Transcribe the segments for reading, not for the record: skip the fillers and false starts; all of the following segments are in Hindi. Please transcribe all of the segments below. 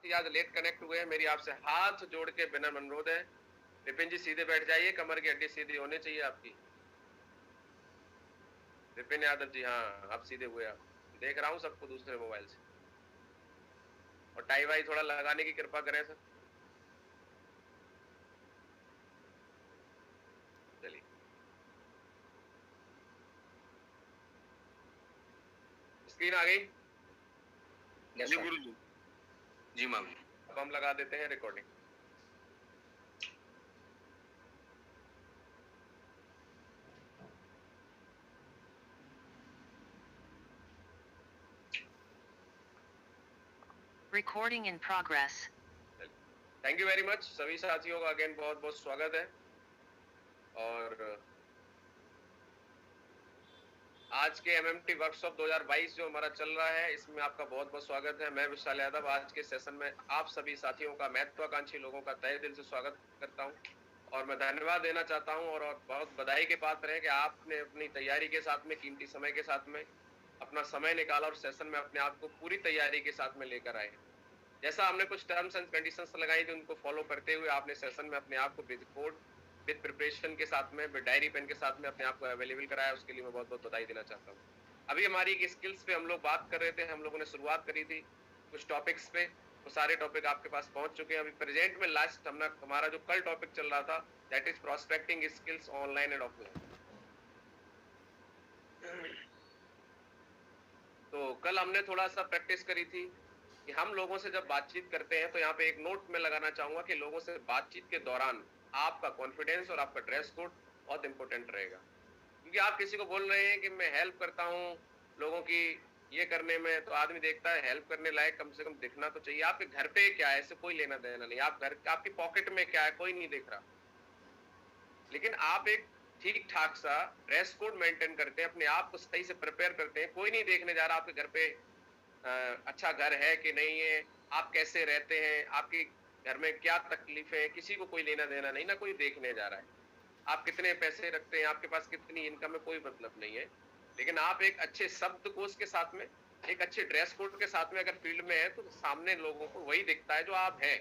साथी आज लेट कनेक्ट हुए हैं, मेरी आपसे हाथ जोड़ के विनम्र अनुरोध है, विपिन जी सीधे बैठ जाइए, कमर की हड्डी सीधी होनी चाहिए आपकी। विपिन यादव जी, हाँ आप सीधे हुए, आप देख रहा हूँ सबको दूसरे मोबाइल से। और टाई वाई थोड़ा लगाने की कृपा करें सर। चलिए, स्क्रीन आ गई? जी गुरु जी। जी मैम। अब हम लगा देते हैं recording. Recording in progress. Thank you very much सभी साथियों का अगेन बहुत बहुत स्वागत है। और आज के एमएमटी वर्कशॉप 2022 जो हमारा चल रहा है, इसमें आपका बहुत बहुत स्वागत है। मैं विशाल यादव आज के सेशन में आप सभी साथियों का, महत्वाकांक्षी लोगों का तहे दिल से स्वागत करता हूं और मैं धन्यवाद देना चाहता हूं और बहुत बधाई के पात्र है कि आपने अपनी तैयारी के साथ में, कीमती समय के साथ में अपना समय निकाला और सेशन में अपने आप को पूरी तैयारी के साथ में लेकर आए। जैसा हमने कुछ टर्म्स एंड कंडीशंस लगाई थी, उनको फॉलो करते हुए आपने सेशन में अपने आप को विद कोड, विद प्रिपरेशन के साथ में, विद डायरी पेन के साथ में अपने आप को अवेलेबल कराया, उसके लिए मैं बहुत बहुत बधाई देना चाहता हूँ। अभी हमारी एक स्किल्स पे हम लोग बात कर रहे थे, हम लोगों ने शुरुआत करी थी कुछ टॉपिक्स पे, वो सारे टॉपिक आपके पास पहुंच चुके हैं। अभी प्रेजेंट में लास्ट हमारा जो कल टॉपिक चल रहा था, that is prospecting skills online and offline. तो कल हमने थोड़ा सा प्रैक्टिस करी थी कि हम लोगों से जब बातचीत करते हैं तो यहाँ पे एक नोट में लगाना चाहूंगा कि लोगों से बातचीत के दौरान आपका कॉन्फिडेंस और आपका ड्रेस कोड बहुत इंपॉर्टेंट रहेगा। क्योंकि आप किसी को बोल रहे हैं कि मैं हेल्प करता हूँ लोगों की ये करने में, तो आदमी देखता है हेल्प करने लायक कम से कम दिखना तो चाहिए। आपके घर पे क्या है इससे कोई लेना देना नहीं, आप घर, आपकी पॉकेट में क्या है कोई नहीं देख रहा, लेकिन आप एक ठीक ठाक सा ड्रेस कोड मेंटेन करते हैं, अपने आप को सही से प्रिपेयर करते हैं, कोई नहीं देखने जा रहा आपके घर पे अच्छा घर है कि नहीं है, आप कैसे रहते हैं, आपके घर में क्या तकलीफें हैं, किसी को कोई लेना देना नहीं, ना कोई देखने जा रहा है। आप कितने पैसे रखते हैं, आपके पास कितनी इनकम है, कोई मतलब नहीं है। लेकिन आप एक अच्छे शब्दकोश के साथ में, एक अच्छे ड्रेस कोड के साथ में अगर फील्ड में है तो सामने लोगों को वही दिखता है जो आप हैं।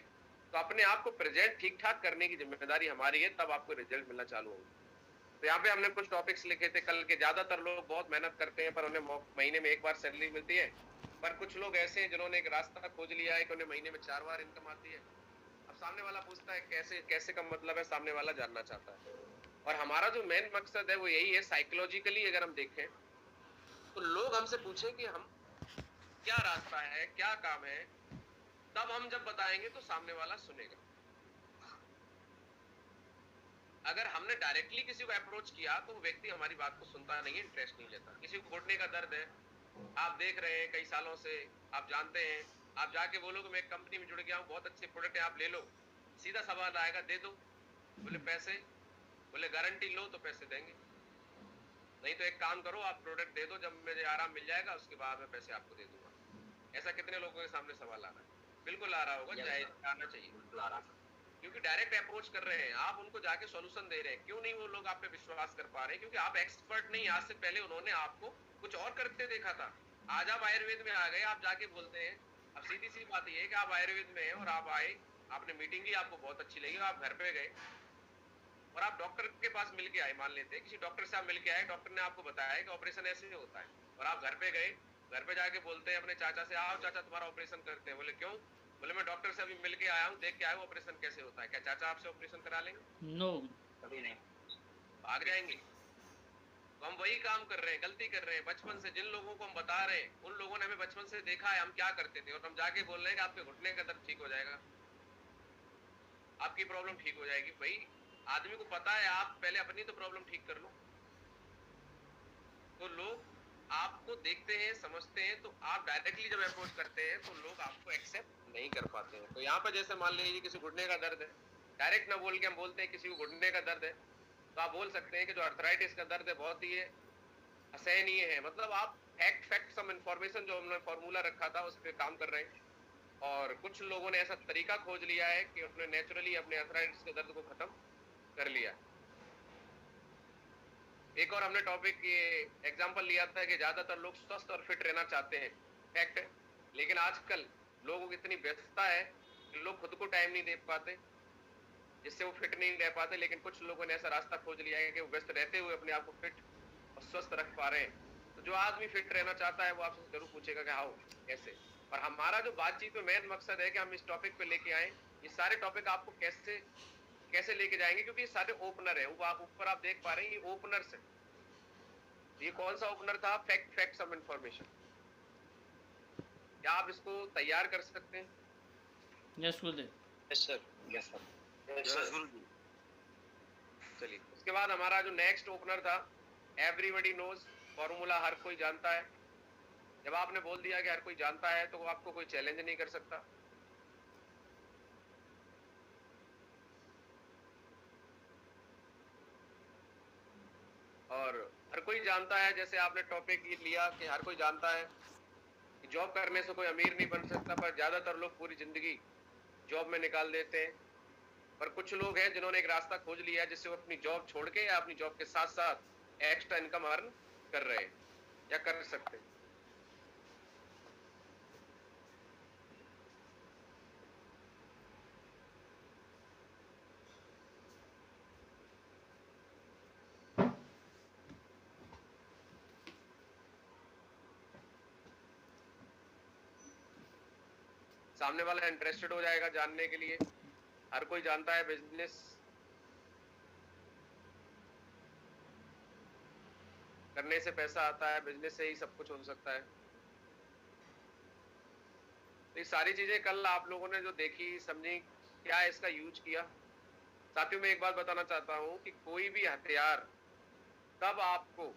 तो अपने आप को प्रेजेंट ठीक ठाक करने की जिम्मेदारी हमारी है, तब आपको रिजल्ट मिलना चालू होगा। तो यहाँ पे हमने कुछ टॉपिक्स लिखे थे कल के। ज्यादातर लोग बहुत मेहनत करते हैं पर उन्हें महीने में एक बार सैलरी मिलती है, पर कुछ लोग ऐसे हैं जिन्होंने एक रास्ता खोज लिया है कि उन्हें महीने में 4 बार इनकम आती है। अब सामने वाला पूछता है कैसे, कैसे का मतलब है, सामने वाला जानना चाहता है। और हमारा जो मेन मकसद है वो यही है, साइकोलॉजिकली अगर हम देखें तो लोग हमसे पूछें कि हम क्या रास्ता है, क्या काम है, तब हम जब बताएंगे तो सामने वाला सुनेगा। अगर हमने डायरेक्टली किसी को अप्रोच किया तो व्यक्ति हमारी बात को सुनता नहीं है, इंटरेस्ट नहीं लेता। किसी को घुटने का दर्द है, आप देख रहे हैं कई सालों से, आप जानते हैं, आप जाके बोलोगे मैं एक कंपनी में जुड़ गया हूँ, बहुत अच्छे प्रोडक्ट है, आप ले लो, सीधा सवाल आएगा दे दो, बोले पैसे, बोले गारंटी लो तो पैसे देंगे, नहीं तो एक काम करो आप प्रोडक्ट दे दो, जब मुझे आराम मिल जाएगा उसके बाद मैं पैसे आपको दे दूंगा। ऐसा कितने लोगों के सामने सवाल आ रहा है? बिल्कुल आ रहा होगा, चाहे आना चाहिए, बिल्कुल आ रहा, क्योंकि डायरेक्ट अप्रोच कर रहे हैं, आप उनको जाके सॉल्यूशन दे रहे हैं। क्यों नहीं वो लोग आप पे विश्वास कर पा रहे हैं? क्योंकि आप एक्सपर्ट नहीं, आज से पहले उन्होंने आपको कुछ और करते देखा था, आज आप आयुर्वेद में आ गए, आप जाके बोलते हैं। अब सीधी सी बात ये है कि आप आयुर्वेद में हैं और आप आए, आपने मीटिंग ली, आपको बहुत अच्छी लगी, आप घर पे गए और आप डॉक्टर के पास मिलके आए, मान लेते हैं किसी डॉक्टर से आप मिलके आए, डॉक्टर ने आपको बताया कि ऑपरेशन ऐसे होता है, और आप घर पे गए, घर पे जाके बोलते हैं अपने चाचा से, आओ चाचा तुम्हारा ऑपरेशन करते हैं। बोले क्यों? बोले मैं डॉक्टर से अभी मिल के आया हूँ, देख के आया हूँ ऑपरेशन कैसे होता है। क्या चाचा आपसे ऑपरेशन करा लेंगे? नो, कभी नहीं, भाग जाएंगे। तो हम वही काम कर रहे हैं, गलती कर रहे हैं। बचपन से जिन लोगों को हम बता रहे हैं, उन लोगों ने हमें बचपन से देखा है हम क्या करते थे, और हम जाके बोल रहे हैं कि आपके घुटने का दर्द ठीक हो जाएगा, आपकी प्रॉब्लम ठीक हो जाएगी। भाई आदमी को पता है, आप पहले अपनी तो प्रॉब्लम ठीक कर लो। तो लोग आपको देखते हैं, समझते हैं, तो आप डायरेक्टली जब अप्रोच करते हैं तो लोग आपको एक्सेप्ट नहीं कर पाते हैं। तो यहाँ पर जैसे मान लीजिए किसी घुटने का दर्द है, डायरेक्ट ना बोल के हम बोलते हैं किसी को घुटने का दर्द है, तो आप बोल सकते हैं कि जो अर्थराइटिस का दर्द है बहुत ही असहनीय है। मतलब आप फैक्ट सम इंफॉर्मेशन जो हमने फॉर्मूला रखा था उस पर काम कर रहे हैं। और कुछ लोगों ने ऐसा तरीका खोज लिया है कि उन्होंने नेचुरली अपने अर्थराइटिस के दर्द को खत्म कर लिया। एक और हमने टॉपिक ये एग्जांपल लिया था कि ज्यादातर लोग स्वस्थ और फिट रहना चाहते हैं, फैक्ट है। लेकिन आजकल लोगों की इतनी व्यस्तता है कि लोग खुद को टाइम नहीं दे पाते, जिससे वो फिट नहीं रह पाते। लेकिन कुछ लोगों ने ऐसा रास्ता खोज लिया है कि वो व्यस्त रहते हुए अपने आप को फिट और स्वस्थ रख पा रहे हैं। तो जो आदमी फिट रहना चाहता है वो आपसे जरूर पूछेगा कि हाउ, कैसे। और हमारा जो बातचीत में मेन मकसद है कि हम इस टॉपिक पे लेके आए, ये सारे टॉपिक आपको कैसे कैसे लेके जाएंगे, क्योंकि ये सारे ओपनर है। वो आप ऊपर आप देख पा रहे हैं, ये ओपनर्स है। ये कौन सा ओपनर था? Fact, fact some information. क्या आप इसको तैयार कर सकते हैं? Yes Gurudev. Yes sir, yes sir, yes sir Guruji. चलिए, उसके बाद हमारा जो नेक्स्ट ओपनर था, एवरीबडी नोज, फॉर्मूला हर कोई जानता है। जब आपने बोल दिया कि हर कोई जानता है तो आपको कोई चैलेंज नहीं कर सकता। और हर कोई जानता है, जैसे आपने टॉपिक ये लिया कि हर कोई जानता है कि जॉब करने से कोई अमीर नहीं बन सकता, पर ज्यादातर लोग पूरी जिंदगी जॉब में निकाल देते हैं। पर कुछ लोग हैं जिन्होंने एक रास्ता खोज लिया है जिससे वो अपनी जॉब छोड़ के या अपनी जॉब के साथ साथ एक्स्ट्रा इनकम अर्न कर रहे हैं या कर सकते हैं। सामने वाला इंटरेस्टेड हो जाएगा जानने के लिए। हर कोई जानता है बिजनेस करने से पैसा आता है, बिजनेस से ही सब कुछ हो सकता है। तो ये सारी चीजें कल आप लोगों ने जो देखी, समझी, क्या इसका यूज किया। साथियों, मैं एक बात बताना चाहता हूं कि कोई भी हथियार तब आपको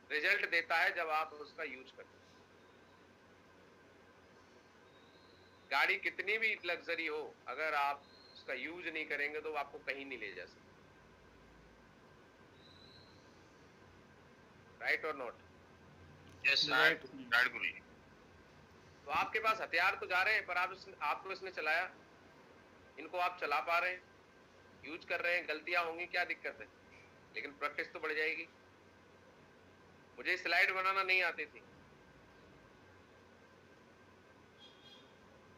रिजल्ट देता है जब आप उसका यूज करते हैं। गाड़ी कितनी भी लग्जरी हो, अगर आप उसका यूज नहीं करेंगे तो वो आपको कहीं नहीं ले जा सकती। राइट और नॉट? यस सर, राइट गुरुजी। तो आपके पास हथियार तो जा रहे हैं, पर आपको इसने चलाया, इनको आप चला पा रहे हैं, यूज कर रहे हैं। गलतियां होंगी, क्या दिक्कत है, लेकिन प्रैक्टिस तो बढ़ जाएगी। मुझे स्लाइड बनाना नहीं आती थी,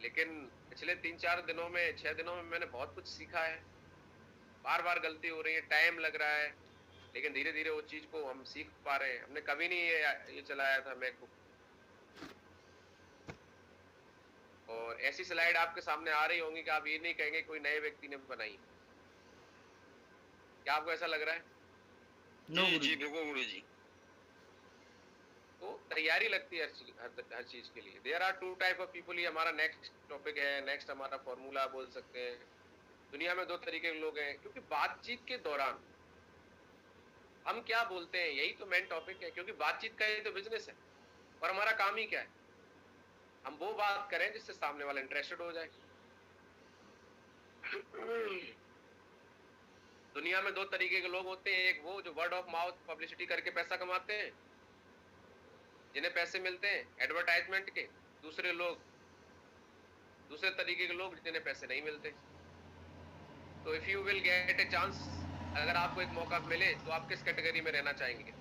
लेकिन पिछले 3-4 दिनों में, 6 दिनों में मैंने बहुत कुछ सीखा है। बार बार गलती हो रही है, टाइम लग रहा है, लेकिन धीरे धीरे वो चीज को हम सीख पा रहे हैं। हमने कभी नहीं ये चलाया था मैकबुक। और ऐसी स्लाइड आपके सामने आ रही होंगी कि आप ये नहीं कहेंगे कोई नए व्यक्ति ने बनाई। क्या आपको ऐसा लग रहा है? जी जी बिल्कुल गुरुजी। तो तैयारी लगती है हर चीज के लिए। There are 2 type of people. ये हमारा नेक्स्ट टॉपिक है, नेक्स्ट हमारा फॉर्मूला बोल सकते हैं। दुनिया में 2 तरीके के लोग हैं, क्योंकि बातचीत के दौरान हम क्या बोलते हैं, यही तो मेन टॉपिक है। क्योंकि बातचीत का ये तो बिजनेस है, और हमारा काम ही क्या है, हम वो बात करें जिससे सामने वाला इंटरेस्टेड हो जाए। दुनिया में 2 तरीके के लोग होते हैं। एक वो जो वर्ड ऑफ माउथ पब्लिसिटी करके पैसा कमाते हैं, जिन्हें पैसे मिलते हैं एडवर्टाइजमेंट के। दूसरे तरीके के लोग जिन्हें पैसे नहीं मिलते। तो if you will get a chance, अगर आपको एक मौका मिले तो आप किस कैटेगरी में रहना चाहेंगे?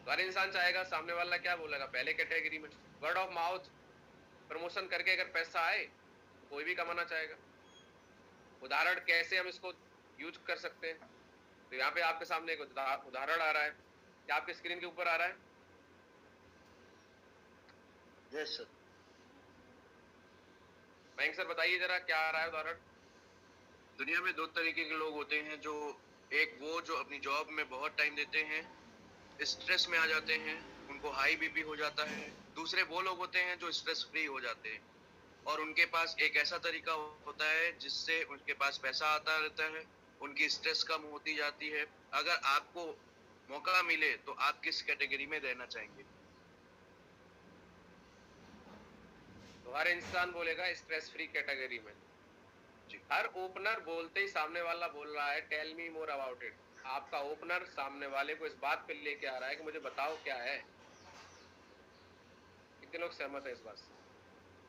तो हर इंसान चाहेगा सामने वाला क्या बोलेगा, पहले कैटेगरी में। वर्ड ऑफ माउथ प्रमोशन करके अगर पैसा आए तो कोई भी कमाना चाहेगा। उदाहरण कैसे हम इसको यूज कर सकते हैं, तो यहाँ पे आपके सामने एक उदाहरण आ रहा है। क्या आपके स्क्रीन के ऊपर आ रहा है? Yes sir. मयंक सर बताइए जरा, क्या आ रहा है उदाहरण? दुनिया में 2 तरीके के लोग होते हैं। जो एक वो जो अपनी जॉब में बहुत टाइम देते हैं, स्ट्रेस में आ जाते हैं, उनको हाई बीपी हो जाता है। दूसरे वो लोग होते हैं जो स्ट्रेस फ्री हो जाते हैं, और उनके पास एक ऐसा तरीका होता है जिससे उनके पास पैसा आता रहता है, उनकी स्ट्रेस कम होती जाती है। अगर आपको मौका मिले तो आप किस कैटेगरी में रहना चाहेंगे? तो हर इंसान बोलेगा स्ट्रेस फ्री कैटेगरी में। हर ओपनर बोलते ही सामने वाला बोल रहा है tell me more about it. आपका ओपनर सामने वाले को इस बात पे लेके आ रहा है कि मुझे बताओ क्या है। कितने लोग सहमत है इस बात से?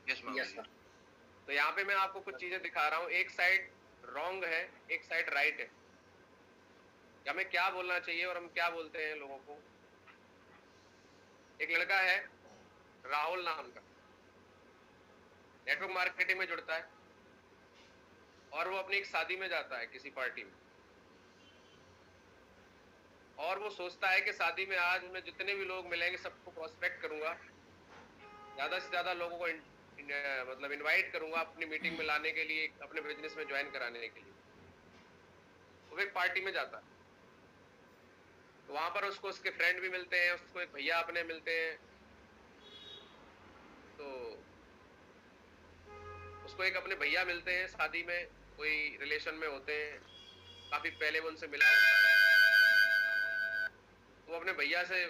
Yes sir. तो यहाँ पे मैं आपको कुछ चीजें दिखा रहा हूँ। एक साइड रॉन्ग है, एक साइड राइट है। कि हमें क्या बोलना चाहिए और हम क्या बोलते हैं लोगों को। एक लड़का है राहुल नाम का, नेटवर्क मार्केटिंग में जुड़ता है और वो अपनी एक शादी में जाता है किसी पार्टी में, और वो सोचता है कि शादी में आज मैं जितने भी लोग मिलेंगे सबको प्रोस्पेक्ट करूंगा, ज्यादा से ज्यादा लोगों को मतलब इनवाइट करूंगा अपनी मीटिंग में लाने के लिए, अपने बिजनेस में ज्वाइन कराने के लिए। वो एक पार्टी में जाता है, तो वहां पर उसको उसके फ्रेंड भी मिलते हैं, उसको एक भैया अपने मिलते हैं, तो उसको एक अपने भैया मिलते हैं शादी में, कोई रिलेशन में होते हैं, काफी पहले वो उनसे मिला होता है, तो वो अपने भैया से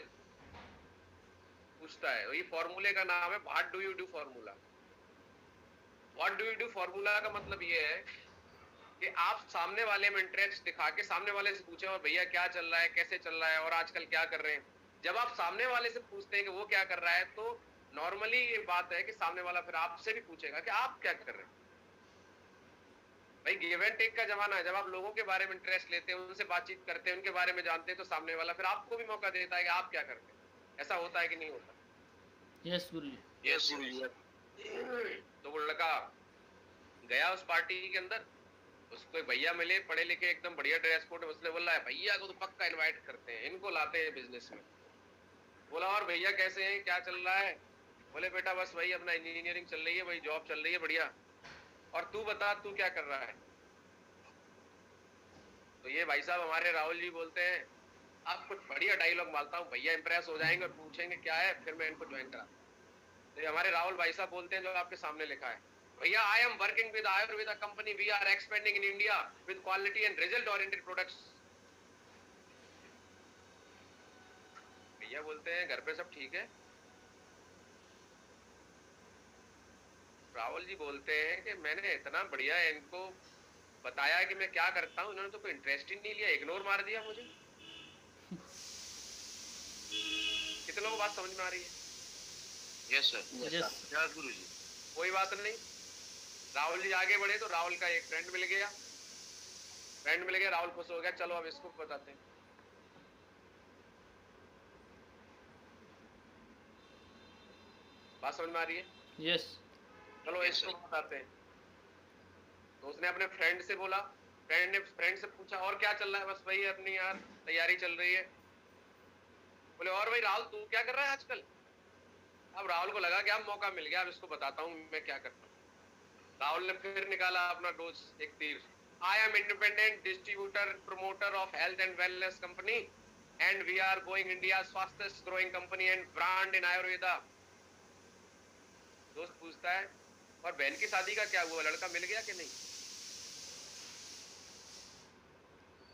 पूछता है, ये फॉर्मूले का नाम है what do you do formula. What do you do formula का मतलब ये है कि आप सामने वाले में इंटरेस्ट दिखा के सामने वाले से पूछे और भैया क्या चल रहा है, कैसे चल रहा है और आजकल क्या कर रहे हैं। जब आप सामने वाले से पूछते हैं कि वो क्या कर रहा है, तो नॉर्मली ये बात है कि सामने वाला फिर आपसे भी पूछेगा कि आप क्या कर रहे हैं। भाई गिव एंड टेक का जमाना है, जब आप लोगों के बारे में इंटरेस्ट लेते हैं, उनसे बातचीत करते हैं, उनके बारे में जानते हैं, तो सामने वाला फिर आपको भी मौका देता है कि आप क्या करते हैं। ऐसा होता है कि नहीं होता? Yes, Guruji. यस गुरुजी। तो वो लड़का गया उस पार्टी के अंदर, उसको एक भैया मिले पढ़े लिखे एकदम बढ़िया ड्रेस कोड में, उसने बोला है भैया को तो पक्का इनवाइट करते हैं, इनको लाते हैं बिजनेस में। बोला और भैया कैसे हैं, क्या चल रहा है? बोले बेटा बस वही अपना इंजीनियरिंग चल रही है, वही जॉब चल रही है बढ़िया, और तू बता तू क्या कर रहा है? तो ये भाई साहब हमारे राहुल जी बोलते हैं, आप कुछ बढ़िया डायलॉग मारता हूँ, भैया इंप्रेस हो जाएंगे और पूछेंगे क्या है, फिर मैं इनको ज्वाइन करा। तो ये हमारे राहुल भाई साहब बोलते हैं जो आपके सामने लिखा है, भैया I am working with Ayurveda company, we are expanding in India with quality and result oriented products. भैया बोलते हैं घर पे सब ठीक है? राहुल जी बोलते हैं कि मैंने इतना बढ़िया इनको बताया कि मैं क्या करता हूँ, इन्होंने तो कोई इंटरेस्ट ही नहीं लिया, इग्नोर मार दिया मुझे। कितने लोगों को बात समझ में आ रही है? Yes sir. Yes. यस गुरुजी। कोई बात नहीं। राहुल जी आगे बढ़े तो राहुल का एक फ्रेंड मिल गया, राहुल खुश हो गया, चलो अब इसको बताते हैं। बात समझ में आ रही है? Yes. चलो Yes, इसको sir. बताते हैं। तो उसने अपने फ्रेंड से बोला, फ्रेंड से पूछा और क्या चल रहा है? बस वही अपनी यार तैयारी चल रही है। बोले और भाई राहुल तू क्या कर रहा है आजकल? अब राहुल को लगा कि अब मौका मिल गया, अब इसको बताता हूँ मैं क्या करता हूँ। राहुल ने फिर निकाला अपना डोज, एक तीर। I am independent distributor promoter of health and wellness company and we are going India fastest growing company and brand in Ayurveda. दोस्त पूछता है और बहन की शादी का क्या हुआ, लड़का मिल गया कि नहीं?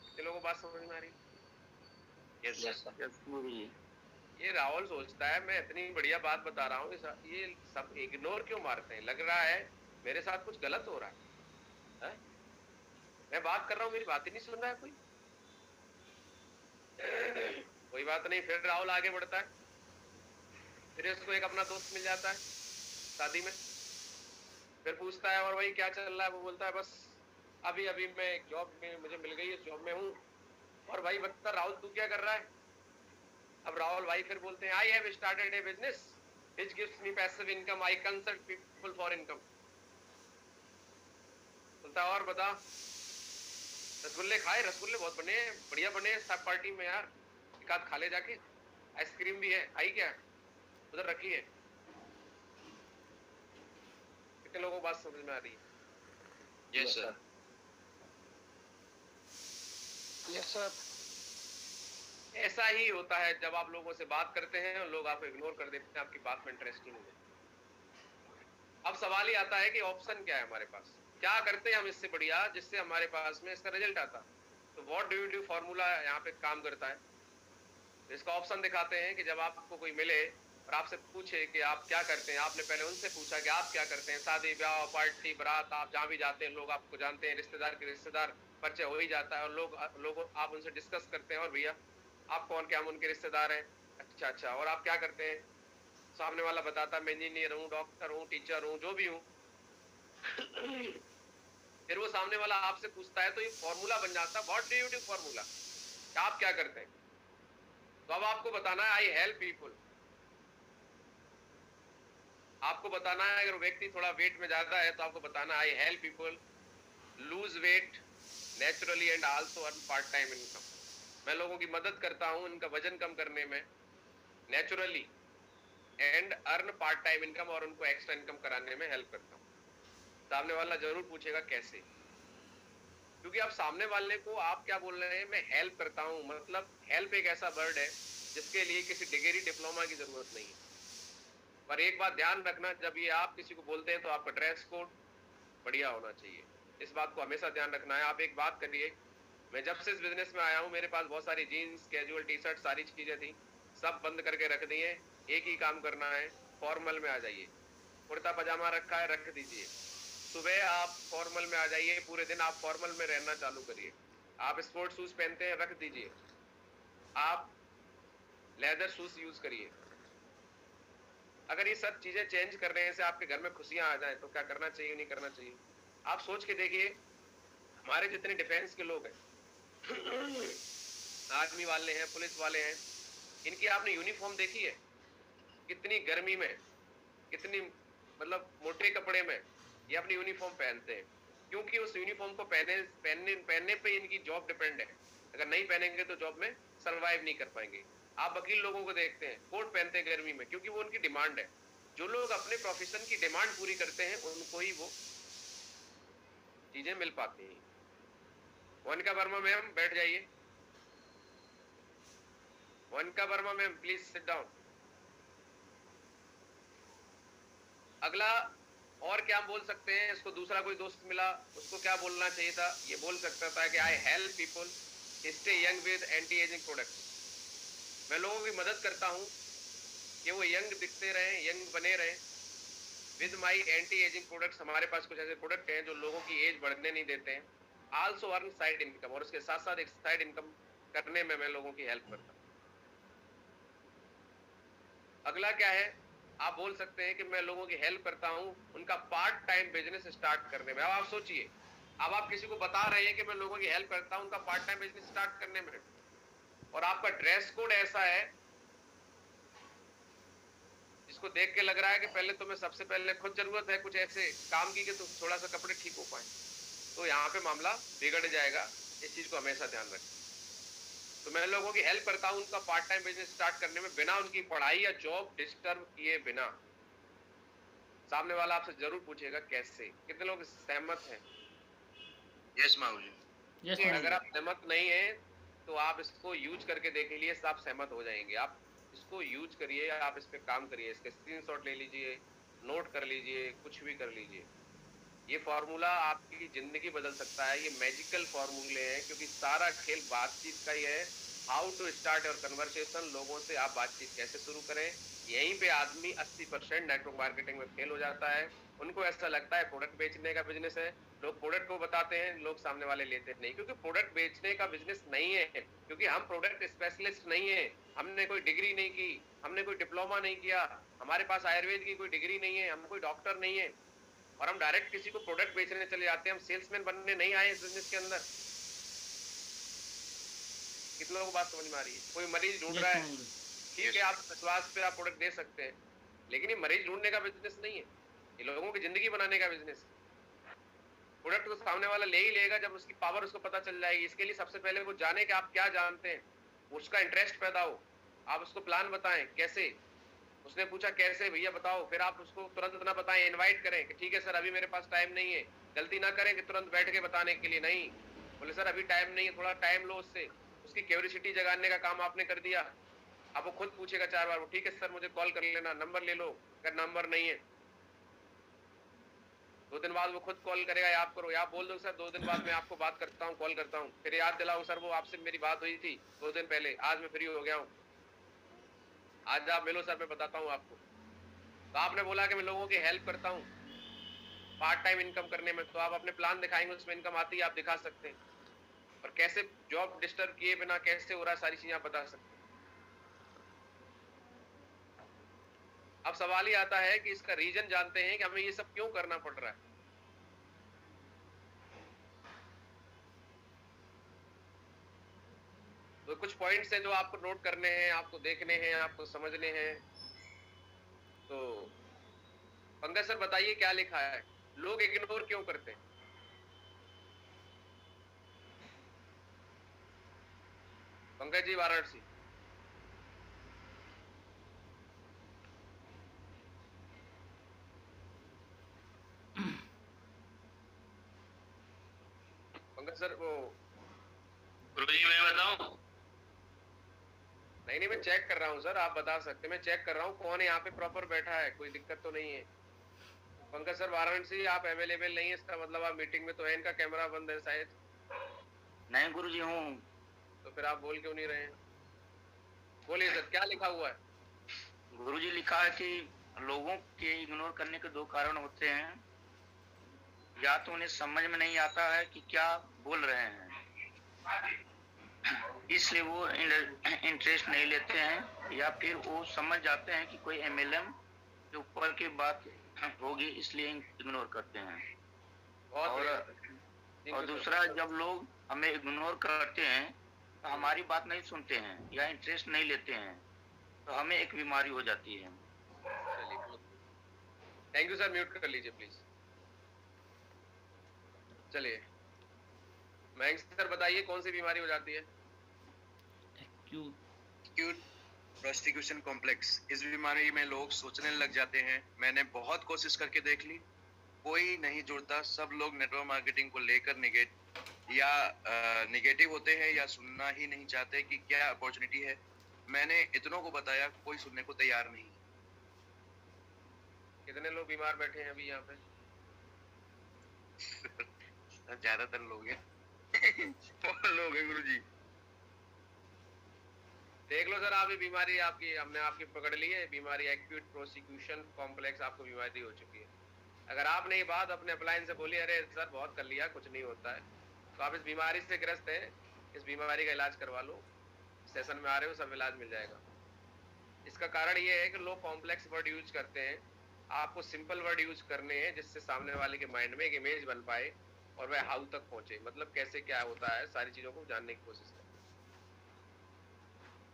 कितने लोगों को बात समझ में आ रही है? Yes sir. यस गुरुजी। ये राहुल सोचता है मैं इतनी बढ़िया बात बता रहा हूँ, ये सब इग्नोर क्यों मारते हैं? लग रहा है मेरे साथ कुछ गलत हो रहा है? मैं बात कर रहा हूँ, मेरी बात ही नहीं सुन रहा है कोई। कोई बात नहीं, फिर राहुल आगे बढ़ता है, फिर इसको एक अपना दोस्त मिल जाता है शादी में, फिर पूछता है और भाई क्या चल रहा है? वो बोलता है बस अभी अभी मैं एक जॉब में मुझे मिल गई, इस जॉब में हूँ। और भाई बता राहुल तू क्या कर रहा है? अब राहुल भाई फिर बोलते हैं I have started A business which gives me passive income, I consult people for income. बोलता और बता, रसगुल्ले खाए? रसगुल्ले बहुत बने, बढ़िया बने सब पार्टी में यार, एक आध खा ले जाके। आइसक्रीम भी है, आई क्या? उधर रखी है। कितने लोगों को बात समझ में आ रही है? Yes sir. Yes sir. ऐसा ही होता है जब आप लोगों से बात करते हैं और लोग आपको इग्नोर कर देते हैं, आपकी बात में इंटरेस्ट ही नहीं है। अब सवाल ही आता है कि ऑप्शन क्या है हमारे पास, क्या करते हैं हम इससे बढ़िया जिससे हमारे पास में इसका रिजल्ट आता। तो what do you do formula यहाँ पे काम करता है। इसका ऑप्शन दिखाते हैं कि जब आपको कोई मिले और आपसे पूछे कि आप क्या करते हैं, आपने पहले उनसे पूछा कि आप क्या करते हैं। शादी ब्याह पार्टी बारात आप जहाँ भी जाते हैं लोग आपको जानते हैं, रिश्तेदार के रिश्तेदार परिचय हो ही जाता है, और लोग आप उनसे डिस्कस करते हैं और भैया आप कौन, क्या हम उनके रिश्तेदार हैं? अच्छा, और आप क्या करते हैं? सामने वाला बताता मैं इंजीनियर हूँ, डॉक्टर हूँ, टीचर हूँ, जो भी हूँ। फिर वो सामने वाला आपसे पूछता है तो ये फॉर्मूला बन जाता है what do you do formula, आप क्या करते हैं। तो अब आपको बताना है आई हेल्प पीपुल। आपको बताना है, अगर व्यक्ति थोड़ा वेट में ज्यादा है तो आपको बताना I help people lose weight naturally and also earn part time income. मैं लोगों की मदद करता हूं इनका वजन कम करने में naturally and earn part time income, और उनको एक्स्ट्रा इनकम कराने में हेल्प करता हूं। सामने वाला जरूर पूछेगा कैसे, क्योंकि आप सामने वाले को आप क्या बोल रहे हैं, मैं हेल्प करता हूं, मतलब हेल्प एक ऐसा वर्ड है जिसके लिए किसी डिग्री डिप्लोमा की जरूरत नहीं है। पर एक बात ध्यान रखना, जब ये आप किसी को बोलते हैं तो आपका ड्रेस कोड बढ़िया होना चाहिए, इस बात को हमेशा ध्यान रखना है। आप एक बात करिए, मैं जब से इस बिजनेस में आया हूँ मेरे पास बहुत सारी जीन्स, कैजुअल टी शर्ट, सारी चीजें थी, सब बंद करके रख दी है। एक ही काम करना है, फॉर्मल में आ जाइए। कुर्ता पजामा रखा है, रख दीजिए। सुबह आप फॉर्मल में आ जाइए, पूरे दिन आप फॉर्मल में रहना चालू करिए। आप स्पोर्ट्स शूज पहनते हैं, रख दीजिए। आप लेदर शूज यूज करिए। अगर ये सब चीजें चेंज करने से आपके घर में खुशियां आ जाए तो क्या करना चाहिए, नहीं करना चाहिए? आप सोच के देखिए, हमारे जितने डिफेंस के लोग हैं, आर्मी वाले हैं, पुलिस वाले हैं, इनकी आपने यूनिफॉर्म देखी है? कितनी गर्मी में, कितनी मतलब मोटे कपड़े में ये अपनी यूनिफॉर्म पहनते हैं, क्योंकि उस यूनिफॉर्म को पहनने पे इनकी जॉब डिपेंड है। अगर नहीं पहनेंगे तो जॉब में सरवाइव नहीं कर पाएंगे। आप वकील लोगों को देखते हैं, कोट पहनते हैं गर्मी में, क्योंकि वो उनकी डिमांड है। जो लोग अपने प्रोफेशन की डिमांड पूरी करते हैं उनको ही वो चीजें मिल पाती हैं। मोनिका वर्मा मैम बैठ जाइए। Monika Verma ma'am please sit down. अगला और क्या बोल सकते हैं, इसको दूसरा कोई दोस्त मिला उसको क्या बोलना चाहिए था? ये बोल सकता था कि I help people stay young with anti ageing product. मैं लोगों की मदद करता हूं कि वो यंग दिखते रहें, यंग बने रहें with my anti ageing products. हमारे पास कुछ ऐसे प्रोडक्ट हैं जो लोगों की एज बढ़ने नहीं देते हैं। आल्सो अर्न साइड इनकम, और उसके साथ साथ एक साइड इनकम करने में मैं लोगों की हेल्प करता हूँ। अगला क्या है, आप बोल सकते हैं कि मैं लोगों की हेल्प करता हूं उनका पार्ट टाइम बिजनेस स्टार्ट करने में। अब आप सोचिए, अब आप किसी को बता रहे हैं कि मैं लोगों की हेल्प करता हूं उनका पार्ट टाइम बिजनेस स्टार्ट करने में, और आपका ड्रेस कोड ऐसा है जिसको देख के लग रहा है कि पहले तो मैं सबसे पहले खुद जरूरत है कुछ ऐसे काम की कि तो थोड़ा सा कपड़े ठीक हो पाए, तो यहाँ पे मामला बिगड़ जाएगा। इस चीज को हमेशा ध्यान रखें। तो मैं लोगों की हेल्प करता हूं उनका पार्ट टाइम बिजनेस स्टार्ट करने में, बिना उनकी पढ़ाई या जॉब डिस्टर्ब किए बिना। सामने वाला आपसे जरूर पूछेगा कैसे। कितने लोग सहमत हैं? यस माहू जी। Yes, अगर Maharaj. आप सहमत नहीं हैं तो आप इसको यूज करके देख लीजिए, आप सहमत हो जाएंगे। आप इसको यूज करिए, आप इस पे काम करिए, इसके स्क्रीनशॉट ले लीजिए, नोट कर लीजिए, कुछ भी कर लीजिए। ये फॉर्मूला आपकी जिंदगी बदल सकता है। ये मैजिकल फॉर्मूले हैं, क्योंकि सारा खेल बातचीत का ही है। How to start your conversation, लोगों से आप बातचीत कैसे शुरू करें। यहीं पे आदमी 80% नेटवर्क मार्केटिंग में फेल हो जाता है। उनको ऐसा लगता है प्रोडक्ट बेचने का बिजनेस है, लोग प्रोडक्ट को बताते हैं, लोग सामने वाले लेते नहीं, क्योंकि प्रोडक्ट बेचने का बिजनेस नहीं है। क्योंकि हम प्रोडक्ट स्पेशलिस्ट नहीं है, हमने कोई डिग्री नहीं की, हमने कोई डिप्लोमा नहीं किया, हमारे पास आयुर्वेद की कोई डिग्री नहीं है, हम कोई डॉक्टर नहीं है, और हम डायरेक्ट किसी को प्रोडक्ट बेचने चले जाते हैं। हम सेल्समैन बनने नहीं आए इस बिजनेस के अंदर। कितने लोगों को बात समझ में आ रही है? कोई मरीज ढूंढ Yes, रहा है, Maharaj. ठीक है, आप विश्वास पे आप प्रोडक्ट दे सकते हैं, लेकिन ये मरीज ढूंढने का बिजनेस नहीं है, ये लोगों की जिंदगी बनाने का बिजनेस है। प्रोडक्ट को सामने वाला ले ही लेगा जब उसकी पावर उसको पता चल जाएगी। इसके लिए सबसे पहले वो जाने कि आप क्या जानते हैं, उसका इंटरेस्ट पैदा हो, आप उसको प्लान बताएं कैसे। उसने पूछा कैसे भैया बताओ, फिर आप उसको तुरंत ना बताएं, इनवाइट करें कि ठीक है सर अभी मेरे पास टाइम नहीं है। गलती ना करें कि तुरंत बैठ के बताने के लिए, नहीं, बोले सर अभी टाइम नहीं है, थोड़ा टाइम लो उससे। उसकी क्यूरियोसिटी जगाने का काम आपने कर दिया। अब वो खुद पूछेगा 4 बार, वो ठीक है सर मुझे कॉल कर लेना, नंबर ले लो। अगर नंबर नहीं है 2 दिन बाद वो खुद कॉल करेगा, या आप करो, या आप बोल दो सर 2 दिन बाद मैं आपको बात करता हूँ, कॉल करता हूँ, फिर याद दिलाऊं सर वो आपसे मेरी बात हुई थी 2 दिन पहले, आज मैं फ्री हो गया हूँ, आज आप मिलो सर मैं बताता हूँ आपको। तो आपने बोला कि मैं लोगों की हेल्प करता हूँ पार्ट टाइम इनकम करने में, तो आप अपने प्लान दिखाएंगे, उसमें इनकम आती है, आप दिखा सकते हैं। और कैसे जॉब डिस्टर्ब किए बिना कैसे हो रहा है, सारी चीजें आप बता सकते हैं। अब सवाल ही आता है कि इसका रीजन जानते हैं कि हमें ये सब क्यों करना पड़ रहा है। तो कुछ पॉइंट्स हैं जो आपको नोट करने हैं, आपको देखने हैं, आपको समझने हैं। तो पंकज सर बताइए क्या लिखा है, लोग इग्नोर क्यों करते हैं? पंकज जी वाराणसी। पंकज सर वो गुरुजी मैं बताऊं? नहीं मैं चेक कर रहा हूँ सर, आप बता सकते, मैं चेक कर रहा हूँ कौन यहाँ पे प्रॉपर बैठा है, कोई दिक्कत तो नहीं है। पंकज सर वाराणसी आप अवेलेबल नहीं है, इसका मतलब आप मीटिंग में तो है, इनका कैमरा बंद है शायद। नहीं गुरुजी हूँ। तो फिर आप बोल क्यों नहीं रहे हैं? बोलिए सर क्या लिखा हुआ है? गुरुजी लिखा है कि लोगों के इग्नोर करने के दो कारण होते हैं, या तो उन्हें समझ में नहीं आता है कि क्या बोल रहे हैं, इसलिए वो इंटरेस्ट नहीं लेते हैं, या फिर वो समझ जाते हैं कि कोई एमएलएम के ऊपर की बात होगी इसलिए इग्नोर करते हैं। और दूसरा, जब लोग हमें इग्नोर करते हैं तो हमारी बात नहीं सुनते हैं या इंटरेस्ट नहीं लेते हैं, तो हमें एक बीमारी हो जाती है। चलिए थैंक यू सर, म्यूट कर लीजिए प्लीज। चलिए मयंक सर बताइए कौन सी बीमारी हो जाती है? Acute prostitution complex. इस बीमारी में लोग सोचने लग जाते हैं, मैंने बहुत कोशिश करके देख ली, कोई नहीं जुड़ता, सब लोग नेटवर्क मार्केटिंग को लेकर निगेटिव होते हैं या सुनना ही नहीं चाहते कि क्या अपॉर्चुनिटी है। मैंने इतनों को बताया, कोई सुनने को तैयार नहीं। कितने लोग बीमार बैठे हैं अभी यहाँ पे? ज्यादातर लोग हैं। बहुत लोग हैं गुरुजी। देख लो सर, आप ये बीमारी आपकी, हमने आपकी पकड़ ली है बीमारी, एक्यूट प्रोसिक्यूशन कॉम्प्लेक्स आपको बीमारी हो चुकी है। अगर आपने ये बात अपने अपलाइन से बोली, अरे सर बहुत कर लिया कुछ नहीं होता है, तो आप इस बीमारी से ग्रस्त हैं, इस बीमारी का इलाज करवा लो, सेशन में आ रहे हो सब इलाज मिल जाएगा। इसका कारण ये है कि लोग कॉम्प्लेक्स वर्ड यूज करते हैं, आपको सिंपल वर्ड यूज करने हैं जिससे सामने वाले के माइंड में एक इमेज बन पाए और वह हाउ तक पहुंचे, मतलब कैसे क्या होता है सारी चीजों को जानने की कोशिश करें।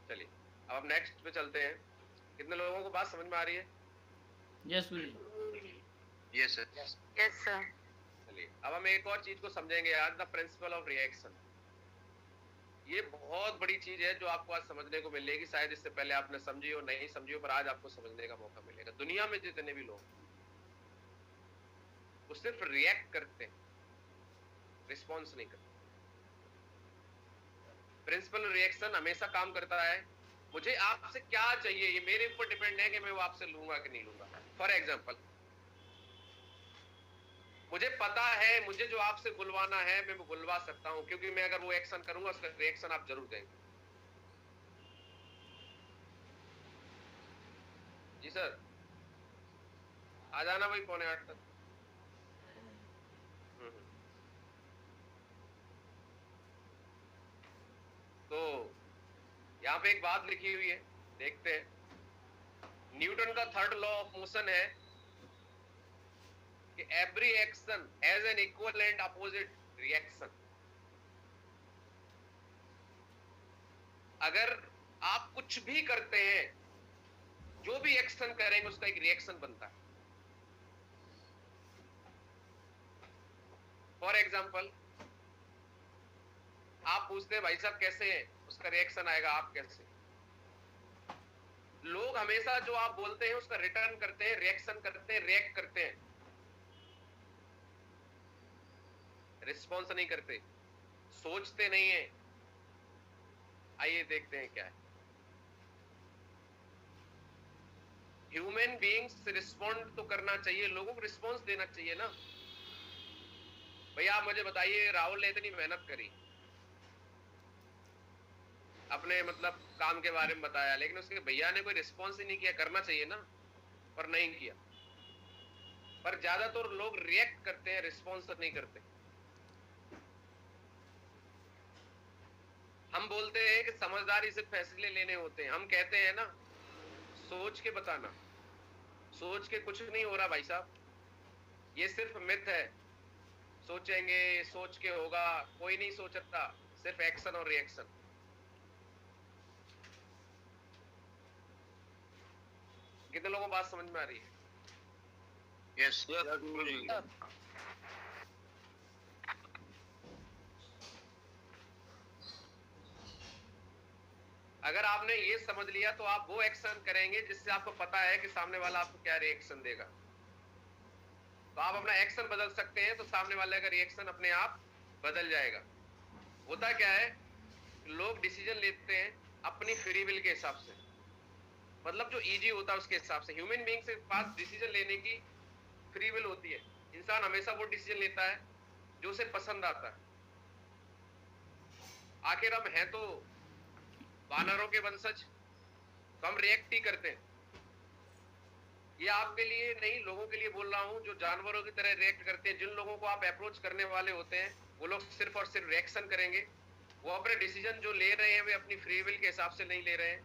चलिए अब हम नेक्स्ट पे चलते हैं। कितने लोगों को बात समझ में आ रही है? Yes Guruji. Yes sir. Yes, sir. चलिए अब हम एक और चीज को समझेंगे आज, द प्रिंसिपल ऑफ रिएक्शन। ये बहुत बड़ी चीज है जो आपको आज समझने को मिलेगी, शायद इससे पहले आपने समझी हो नहीं समझी हो, पर आज आपको समझने का मौका मिलेगा। दुनिया में जितने भी लोग वो सिर्फ रिएक्ट करते हैं, रिस्पॉन्स नहीं करते। प्रिंसिपल रिएक्शन हमेशा काम करता है, मुझे आपसे क्या चाहिए ये मेरे ऊपर डिपेंड है कि मैं वो आपसे लूंगा कि नहीं लूंगा। फॉर एग्जाम्पल, मुझे पता है मुझे जो आपसे बुलवाना है मैं वो बुलवा सकता हूं, क्योंकि मैं अगर वो एक्शन करूंगा उसका रिएक्शन आप जरूर देंगे। जी सर आ जाना भाई 7:45 तक। तो यहाँ पे एक बात लिखी हुई है, देखते हैं। न्यूटन का थर्ड लॉ ऑफ मोशन है कि every action has an equal and opposite reaction. अगर आप कुछ भी करते हैं, जो भी एक्शन करेंगे उसका एक रिएक्शन बनता है। फॉर एग्जाम्पल, आप पूछते हैं भाई साहब कैसे हैं, उसका रिएक्शन आएगा आप कैसे। लोग हमेशा जो आप बोलते हैं उसका रिटर्न करते हैं, रिएक्शन करते हैं, रिएक्ट करते हैं, रिस्पॉन्स नहीं करते, सोचते नहीं है। आइए देखते हैं क्या है। ह्यूमन बीइंग्स रिस्पॉन्ड तो करना चाहिए, लोगों को रिस्पॉन्स देना चाहिए ना। भैया आप मुझे बताइए, राहुल ने इतनी मेहनत करी, अपने मतलब काम के बारे में बताया, लेकिन उसके भैया ने कोई रिस्पॉन्स ही नहीं किया। करना चाहिए ना, पर नहीं किया। पर ज्यादातर लोग रिएक्ट करते हैं, रिस्पॉन्स नहीं करते। हम बोलते हैं कि समझदारी से फैसले लेने होते हैं, हम कहते हैं ना सोच के बताना। सोच के कुछ नहीं हो रहा भाई साहब, ये सिर्फ मिथ है। सोचेंगे, सोच के होगा, कोई नहीं सोचता, सिर्फ एक्शन और रिएक्शन। कितने लोगों को बात समझ में आ रही है? यस अगर आपने ये समझ लिया तो आप वो एक्शन करेंगे जिससे आपको पता है कि सामने वाला आपको क्या रिएक्शन देगा। तो आप अपना एक्शन बदल सकते हैं तो सामने वाले का रिएक्शन अपने आप बदल जाएगा। होता क्या है, लोग डिसीजन लेते हैं अपनी फ्री विल के हिसाब से, मतलब जो इजी होता है उसके हिसाब से। ह्यूमन बीइंग के पास डिसीजन लेने की फ्री विल होती है। इंसान हमेशा वो डिसीजन लेता है जो उसे पसंद आता है। आखिर हम हैं तो वानरों के वंशज, तो हम रिएक्ट ही करते हैं। ये आपके लिए नहीं, लोगों के लिए बोल रहा हूं जो जानवरों की तरह रिएक्ट करते हैं। जिन लोगों को आप अप्रोच करने वाले होते हैं वो लोग सिर्फ और सिर्फ रिएक्शन करेंगे। वो अपने डिसीजन जो ले रहे हैं वे अपनी फ्री विल के हिसाब से नहीं ले रहे हैं।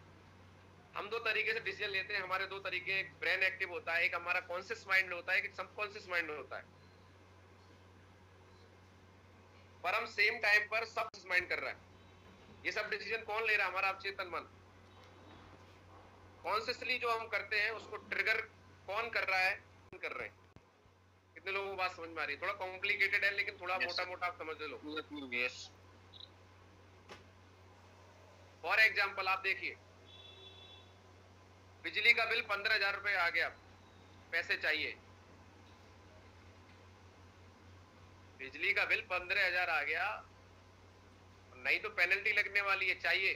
हम दो तरीके से डिसीजन लेते हैं। हमारे दो तरीके, एक ब्रेन एक्टिव होता है, एक हमारा कॉन्शियस माइंड होता है, एक सबकॉन्शियस माइंड होता है। पर हम सेम टाइम पर सबकॉन्शियस माइंड कर रहा है। ये सब डिसीजन कौन ले रहा है? हमारा अवचेतन मन। कॉन्शियसली जो हम करते हैं उसको ट्रिगर कौन कर रहा है? कर रहे हैं। कितने लोगों को बात समझ में आ रही है? थोड़ा कॉम्प्लिकेटेड है लेकिन थोड़ा मोटा मोटा आप समझ लो। यस फॉर एग्जाम्पल आप देखिए, बिजली का बिल 15,000 रुपए आ गया, पैसे चाहिए। बिजली का बिल 15,000 आ गया, नहीं तो पेनल्टी लगने वाली है, चाहिए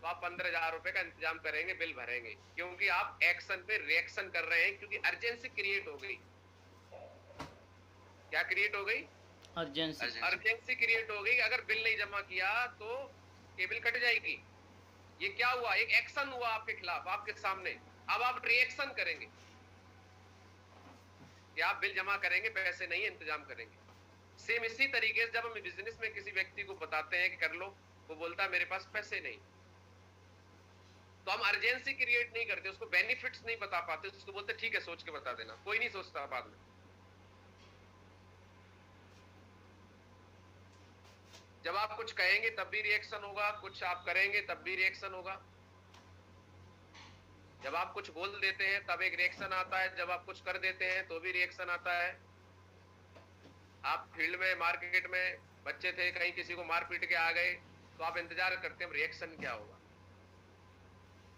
तो आप 15,000 रुपए का इंतजाम करेंगे, बिल भरेंगे, क्योंकि आप एक्शन पे रिएक्शन कर रहे हैं, क्योंकि अर्जेंसी क्रिएट हो गई। क्या क्रिएट हो गई? अर्जेंसी क्रिएट हो गई। अगर बिल नहीं जमा किया तो केबल कट जाएगी। ये क्या हुआ? एक एक्शन हुआ आपके खिलाफ, आपके सामने। अब आप रिएक्शन करेंगे कि आप बिल जमा करेंगे, पैसे नहीं इंतजाम करेंगे। सेम इसी तरीके से जब हम बिजनेस में किसी व्यक्ति को बताते हैं कि कर लो, वो बोलता है मेरे पास पैसे नहीं, तो हम अर्जेंसी क्रिएट नहीं करते, उसको बेनिफिट्स नहीं बता पाते, उसको बोलते ठीक है सोच के बता देना। कोई नहीं सोचता बाद में। जब आप कुछ कहेंगे तब भी रिएक्शन होगा, कुछ आप करेंगे तब भी रिएक्शन होगा। जब आप कुछ बोल देते हैं तब एक रिएक्शन आता है, जब आप कुछ कर देते हैं तो भी रिएक्शन आता है। आप फील्ड में, मार्केट में बच्चे थे, कहीं किसी को मार पीट के आ गए तो आप इंतजार करते हैं रिएक्शन क्या होगा।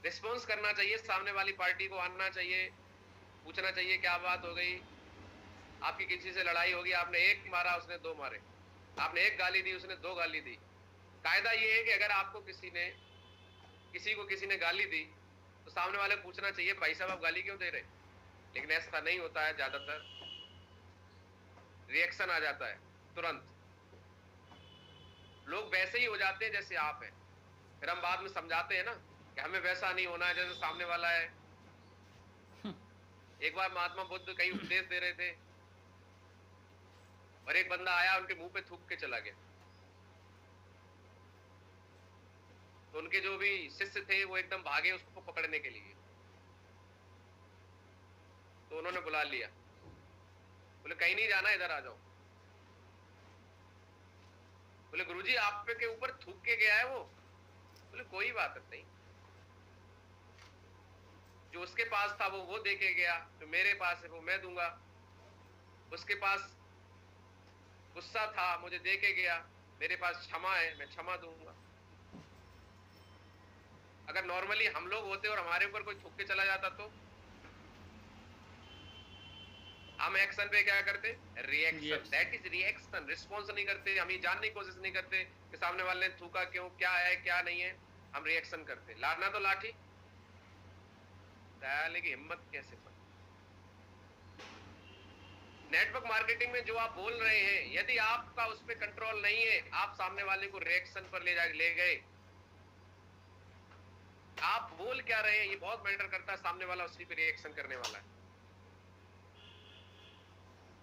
रिस्पॉन्स करना चाहिए, सामने वाली पार्टी को आना चाहिए, पूछना चाहिए क्या बात हो गई। आपकी किसी से लड़ाई होगी, आपने एक मारा उसने दो मारे, आपने एक गाली दी उसने दो गाली दी। कायदा ये है कि अगर आपको किसी को किसी ने गाली दी तो सामने वाले को पूछना चाहिए भाई साहब आप गाली क्यों दे रहे। लेकिन ऐसा नहीं होता है, ज्यादातर रिएक्शन आ जाता है तुरंत। लोग वैसे ही हो जाते हैं जैसे आप हैं। फिर हम बाद में समझाते हैं ना कि हमें वैसा नहीं होना है जैसे सामने वाला है। एक बार महात्मा बुद्ध कई उपदेश दे रहे थे और एक बंदा आया उनके मुंह पे थूक के चला गया। तो उनके जो भी शिष्य थे वो एकदम भागे उसको पकड़ने के लिए। तो उन्होंने बुला लिया, बोले कहीं नहीं जाना, इधर आ जाओ। बोले गुरुजी आप पे के ऊपर थूक के गया है वो। बोले कोई बात नहीं, जो उसके पास था वो दे के गया, जो मेरे पास है वो मैं दूंगा। उसके पास गुस्सा था, मुझे दे के गया, मेरे पास क्षमा है, मैं क्षमा दूंगा। अगर नॉर्मली हम लोग होते और हमारे ऊपर कोई थूक के चला जाता तो हम एक्शन पे क्या करते? Reaction. That is reaction. Response नहीं करते, हम ये जानने की कोशिश नहीं करते कि सामने वाले ने थूका क्यों, क्या है क्या नहीं है। हम रिएक्शन करते। लाना तो लाठी, लेकिन हिम्मत कैसे पड़ी। नेटवर्क मार्केटिंग में जो आप बोल रहे हैं, यदि आपका उस पर कंट्रोल नहीं है, आप सामने वाले को रिएक्शन पर ले गए। आप बोल क्या रहे हैं ये बहुत मैटर करता है, सामने वाला उसी पे रिएक्शन करने वाला है।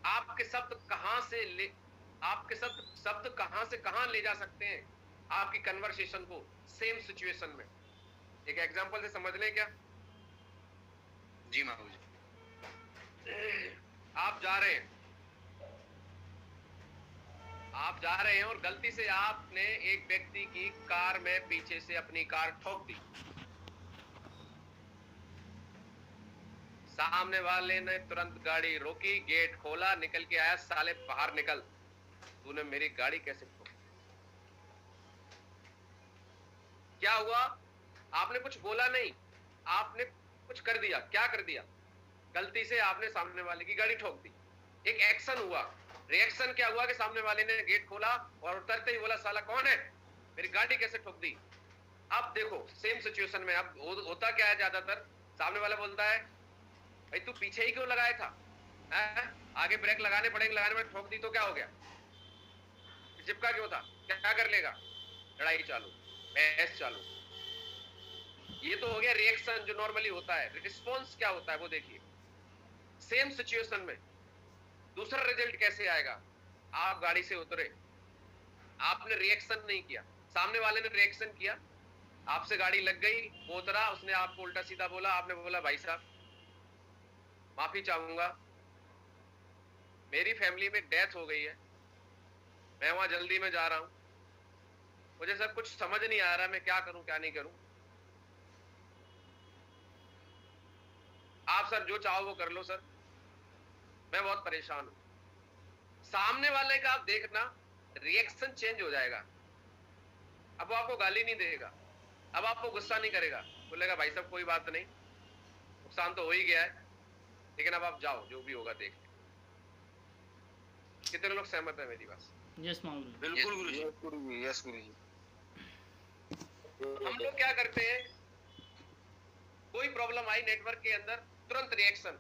आपके शब्द कहां से कहां ले जा सकते हैं आपकी कन्वर्सेशन को सेम सिचुएशन में। एक एग्जांपल से समझ लें क्या? जी महाराज जी। आप जा रहे हैं और गलती से आपने एक व्यक्ति की कार में पीछे से अपनी कार ठोक दी। सामने वाले ने तुरंत गाड़ी रोकी, गेट खोला, निकल के आया, साले बाहर निकल, तूने मेरी गाड़ी कैसे ठोकी? क्या हुआ? आपने कुछ बोला नहीं, आपने कुछ कर दिया। क्या कर दिया? गलती से आपने सामने वाले की गाड़ी ठोक दी। एक एक्शन हुआ। रिएक्शन क्या हुआ कि सामने वाले ने गेट खोला और उतरते ही बोला साला कौन है, मेरी गाड़ी कैसे ठोक दी? अब देखो सेम सिचुएशन में अब होता क्या है, ज्यादातर सामने वाला बोलता है भाई तू पीछे ही क्यों लगाया था, आगे ब्रेक लगाने पड़ेंगे, ठोक दी तो क्या हो गया, चिपका क्यों था, क्या कर लेगा? लड़ाई चालू, बहस चालू। ये तो हो गया रिएक्शन जो नॉर्मली होता है। रिस्पॉन्स क्या होता है वो देखिए। सेम सिचुएशन में दूसरा रिजल्ट कैसे आएगा? आप गाड़ी से उतरे, आपने रिएक्शन नहीं किया, सामने वाले ने रिएक्शन किया, आपसे गाड़ी लग गई, वो उतरा, उसने आपको उल्टा सीधा बोला, आपने बोला भाई साहब माफी चाहूंगा, मेरी फैमिली में डेथ हो गई है, मैं वहां जल्दी में जा रहा हूं, मुझे सब कुछ समझ नहीं आ रहा, मैं क्या करूं क्या नहीं करूं। आप सर जो चाहो वो कर लो सर, मैं बहुत परेशान हूं। सामने वाले का आप देखना रिएक्शन चेंज हो जाएगा। अब वो आपको गाली नहीं देगा, अब आपको गुस्सा नहीं करेगा, बोलेगा भाई साहब कोई बात नहीं, नुकसान तो हो ही गया है, लेकिन अब आप जाओ, जो भी होगा देख लें। कितने लोग सहमत है मेरी बात? यस मालूम। बिल्कुल गुरुजी। यस गुरुजी। हम लोग क्या करते हैं, कोई प्रॉब्लम आई नेटवर्क के अंदर, तुरंत रिएक्शन,